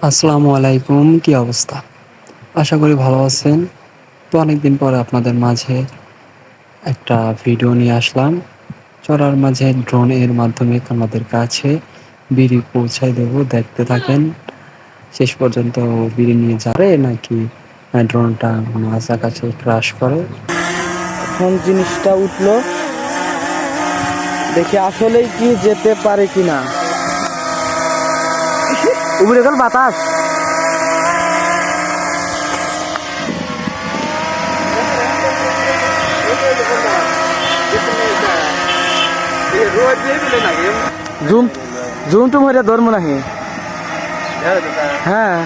আসসালামু আলাইকুম, কি অবস্থা? আশা করি ভালো আছেন। তো অনেকদিন পরে আপনাদের মাঝে একটা ভিডিও নিয়ে আসলাম। চড়ার মাঝে ড্রোনের মাধ্যমে আমাদের কাছে বিড়ি পৌঁছায় দেব, দেখতে থাকেন শেষ পর্যন্ত। বিড়ি নিয়ে যাবে নাকি ড্রোনটা মাঝ আকাশে ক্রাশ করে? এখন জিনিসটা উঠলো, দেখি আসলেই কি যেতে পারে কিনা। উপরে গেল বাতাস। জুম জুম টুম হইয়া ধরবো নাকি? হ্যাঁ,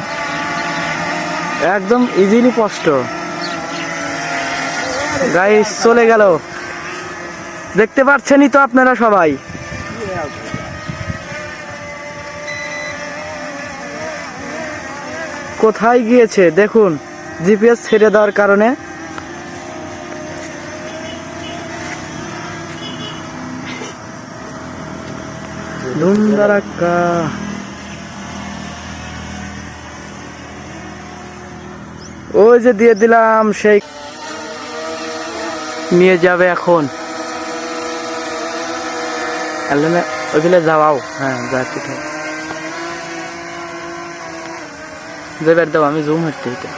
একদম ইজিলি স্পষ্ট। গাইস চলে গেল, দেখতে পাচ্ছেনই তো আপনারা সবাই। কোথায় গিয়েছে দেখুন, জিপিএস ছেড়ে দেওয়ার কারণে। ধুমধারাক্কা। ওই যে দিয়ে দিলাম, সেই নিয়ে যাবে এখন। ওইগুলো যাওয়াও, হ্যাঁ যা ঠিক আছে। যে বের দাও, আমি জুম হচ্ছে এটা।